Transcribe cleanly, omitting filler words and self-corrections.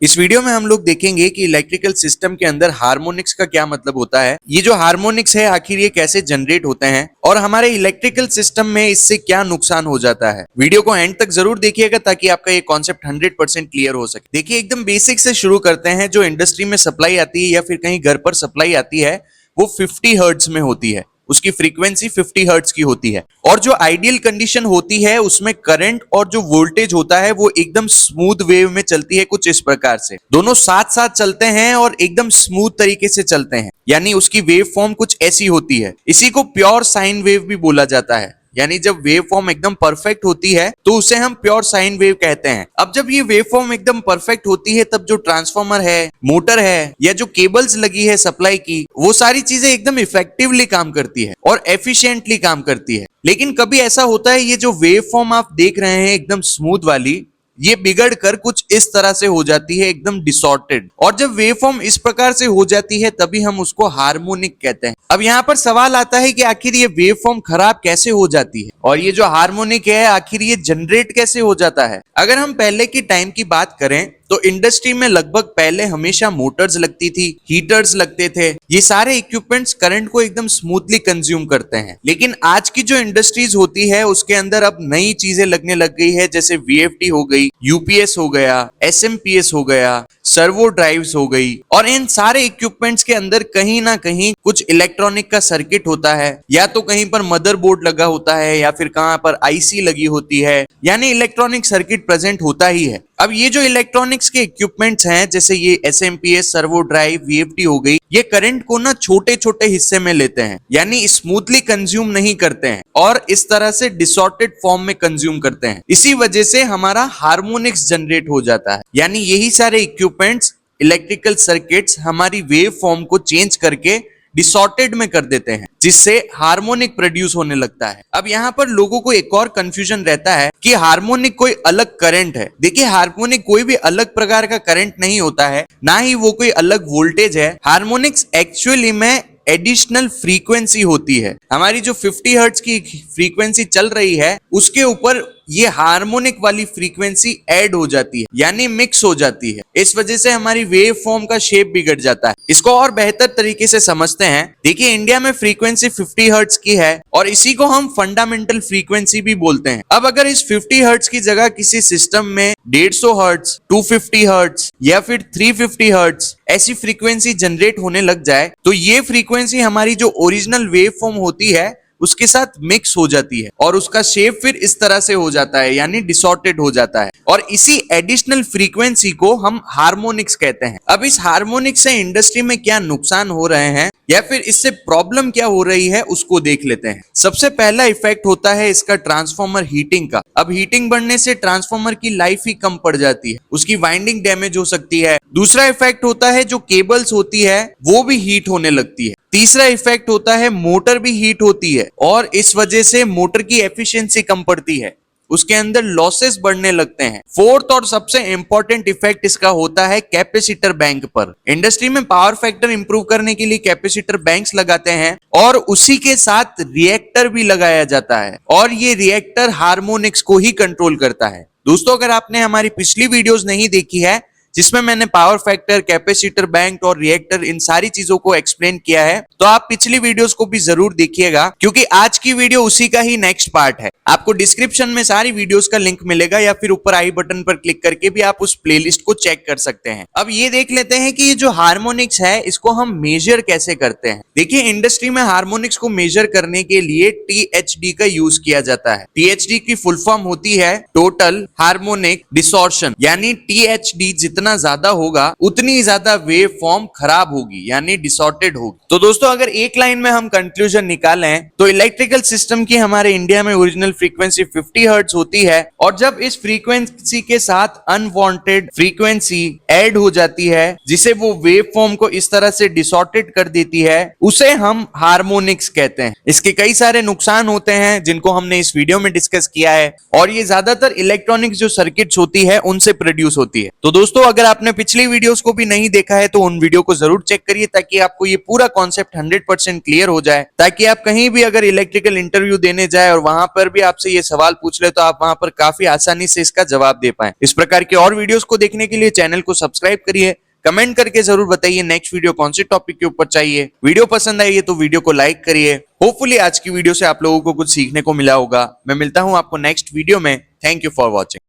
इस वीडियो में हम लोग देखेंगे कि इलेक्ट्रिकल सिस्टम के अंदर हार्मोनिक्स का क्या मतलब होता है, ये जो हार्मोनिक्स है आखिर ये कैसे जनरेट होते हैं और हमारे इलेक्ट्रिकल सिस्टम में इससे क्या नुकसान हो जाता है। वीडियो को एंड तक जरूर देखिएगा ताकि आपका ये कॉन्सेप्ट 100% क्लियर हो सके। देखिए, एकदम बेसिक से शुरू करते हैं। जो इंडस्ट्री में सप्लाई आती है या फिर कहीं घर पर सप्लाई आती है वो 50 हर्ट्ज में होती है, उसकी फ्रीक्वेंसी 50 हर्ट्ज की होती है। और जो आइडियल कंडीशन होती है उसमें करंट और जो वोल्टेज होता है वो एकदम स्मूथ वेव में चलती है, कुछ इस प्रकार से दोनों साथ साथ चलते हैं और एकदम स्मूथ तरीके से चलते हैं, यानी उसकी वेव फॉर्म कुछ ऐसी होती है। इसी को प्योर साइन वेव भी बोला जाता है, यानी जब वेव फॉर्म एकदम परफेक्ट होती है तो उसे हम प्योर साइन वेव कहते हैं। अब जब ये वेव फॉर्म एकदम परफेक्ट होती है तब जो ट्रांसफार्मर है, मोटर है या जो केबल्स लगी है सप्लाई की, वो सारी चीजें एकदम इफेक्टिवली काम करती है और एफिशिएंटली काम करती है। लेकिन कभी ऐसा होता है ये जो वेव फॉर्म आप देख रहे हैं एकदम स्मूथ वाली, ये बिगड़ कर कुछ इस तरह से हो जाती है, एकदम डिसॉर्टेड। और जब वेव फॉर्म इस प्रकार से हो जाती है तभी हम उसको हार्मोनिक कहते हैं। अब यहाँ पर सवाल आता है कि आखिर ये वेव फॉर्म खराब कैसे हो जाती है और ये जो हार्मोनिक है आखिर ये जनरेट कैसे हो जाता है। अगर हम पहले की टाइम की बात करें तो इंडस्ट्री में लगभग पहले हमेशा मोटर्स लगती थी, हीटर्स लगते थे। ये सारे इक्विपमेंट्स करंट को एकदम स्मूथली कंज्यूम करते हैं। लेकिन आज की जो इंडस्ट्रीज होती है उसके अंदर अब नई चीजें लगने लग गई है, जैसे वीएफडी हो गई, यूपीएस हो गया, एसएमपीएस हो गया, सर्वो ड्राइव्स हो गई। और इन सारे इक्विपमेंट्स के अंदर कहीं ना कहीं कुछ इलेक्ट्रॉनिक का सर्किट होता है, या तो कहीं पर मदरबोर्ड लगा होता है या फिर कहां पर आईसी लगी होती है, यानी इलेक्ट्रॉनिक सर्किट प्रेजेंट होता ही है। अब ये जो इलेक्ट्रॉनिक्स के इक्विपमेंट्स हैं जैसे ये एसएमपीएस, सर्वो ड्राइव, वीएफडी हो गई, ये करंट को ना छोटे छोटे हिस्से में लेते हैं, यानी स्मूथली कंज्यूम नहीं करते हैं और इस तरह से डिसॉर्टेड फॉर्म में कंज्यूम करते हैं। इसी वजह से हमारा हार्मोनिक्स जनरेट हो जाता है, यानी यही सारे इक्विपमेंट्स, इलेक्ट्रिकल सर्किट्स हमारी वेव फॉर्म को चेंज करके डिसॉर्टेड में कर देते हैं, जिससे हार्मोनिक प्रोड्यूस होने लगता है। अब यहाँ पर लोगों को एक और कंफ्यूजन रहता है कि हार्मोनिक कोई अलग करंट है। देखिए, हार्मोनिक कोई भी अलग प्रकार का करंट नहीं होता है, ना ही वो कोई अलग वोल्टेज है। हार्मोनिक्स एक्चुअली में एडिशनल फ्रीक्वेंसी होती है। हमारी जो 50 हर्ट्ज की फ्रीक्वेंसी चल रही है उसके ऊपर ये हार्मोनिक वाली फ्रीक्वेंसी ऐड हो जाती है, यानी मिक्स हो जाती है। इस वजह से हमारी वेव फॉर्म का शेप बिगड़ जाता है। इसको और बेहतर तरीके से समझते हैं। देखिए, इंडिया में फ्रीक्वेंसी 50 हर्ट्ज की है और इसी को हम फंडामेंटल फ्रीक्वेंसी भी बोलते हैं। अब अगर इस 50 हर्ट्ज की जगह किसी सिस्टम में 150 हर्ट्ज, 250 हर्ट्ज या फिर 350 हर्ट्ज ऐसी फ्रीक्वेंसी जनरेट होने लग जाए तो ये फ्रीक्वेंसी हमारी जो ओरिजिनल वेव फॉर्म होती है उसके साथ मिक्स हो जाती है और उसका शेप फिर इस तरह से हो जाता है, यानी डिसॉर्टेड हो जाता है। और इसी एडिशनल फ्रीक्वेंसी को हम हार्मोनिक्स कहते हैं। अब इस हार्मोनिक्स से इंडस्ट्री में क्या नुकसान हो रहे हैं या फिर इससे प्रॉब्लम क्या हो रही है उसको देख लेते हैं। सबसे पहला इफेक्ट होता है इसका ट्रांसफार्मर हीटिंग का। अब हीटिंग बढ़ने से ट्रांसफार्मर की लाइफ ही कम पड़ जाती है, उसकी वाइंडिंग डैमेज हो सकती है। दूसरा इफेक्ट होता है जो केबल्स होती है वो भी हीट होने लगती है। तीसरा इफेक्ट होता है मोटर भी हीट होती है और इस वजह से मोटर की एफिशिएंसी कम पड़ती है, उसके अंदर लॉसेस बढ़ने लगते हैं। फोर्थ और सबसे इंपॉर्टेंट इफेक्ट इसका होता है कैपेसिटर बैंक पर। इंडस्ट्री में पावर फैक्टर इंप्रूव करने के लिए कैपेसिटर बैंक्स लगाते हैं और उसी के साथ रिएक्टर भी लगाया जाता है और ये रिएक्टर हार्मोनिक्स को ही कंट्रोल करता है। दोस्तों, अगर आपने हमारी पिछली वीडियोस नहीं देखी है जिसमें मैंने पावर फैक्टर, कैपेसिटर बैंक और रिएक्टर इन सारी चीजों को एक्सप्लेन किया है तो आप पिछली वीडियोस को भी जरूर देखिएगा, क्योंकि आज की वीडियो उसी का ही नेक्स्ट पार्ट है। आपको डिस्क्रिप्शन में सारी वीडियोस का लिंक मिलेगा या फिर ऊपर आई बटन पर क्लिक करके भी आप उस प्लेलिस्ट को चेक कर सकते हैं। अब ये देख लेते हैं कि ये जो हार्मोनिक्स है इसको हम मेजर कैसे करते हैं। देखिए, इंडस्ट्री में हार्मोनिक्स को मेजर करने के लिए THD का यूज किया जाता है। THD की फुल फॉर्म होती है टोटल हार्मोनिक डिसॉर्शन, यानी THD जितना ज्यादा होगा उतनी ज्यादा वेव फॉर्म खराब होगी, यानी डिसॉर्टेड होगी। तो दोस्तों, अगर एक लाइन में हम कंक्लूजन निकालें तो इलेक्ट्रिकल सिस्टम की हमारे इंडिया में ओरिजिनल फ्रीक्वेंसी 50 हर्ट्ज होती है और जब इस फ्रीक्वेंसी के साथ अनवांटेड फ्रीक्वेंसी ऐड हो जाती है जिसे वो वेव फॉर्म को इस तरह से डिसॉर्टेड कर देती है, उसे हम हार्मोनिक्स कहते हैं। इसके कई सारे नुकसान होते हैं जिनको हमने इस वीडियो में डिस्कस किया है और ये ज्यादातर इलेक्ट्रॉनिक्स जो सर्किट्स होती है उनसे प्रोड्यूस होती है। तो दोस्तों, अगर आपने पिछली वीडियोस को भी नहीं देखा है तो उन वीडियो को जरूर चेक करिए ताकि आपको ये पूरा कॉन्सेप्ट 100% क्लियर हो जाए, ताकि आप कहीं भी अगर इलेक्ट्रिकल इंटरव्यू देने जाए और वहां पर भी आपसे ये सवाल पूछ ले तो आप वहां पर काफी आसानी से इसका जवाब दे पाए। इस प्रकार के और वीडियोस को देखने के लिए चैनल को सब्सक्राइब करिए। कमेंट करके जरूर बताइए नेक्स्ट वीडियो कौन से टॉपिक के ऊपर चाहिए। वीडियो पसंद आई है तो वीडियो को लाइक करिए। होपफुली आज की वीडियो से आप लोगों को कुछ सीखने को मिला होगा। मैं मिलता हूं आपको नेक्स्ट वीडियो में। Thank you for watching.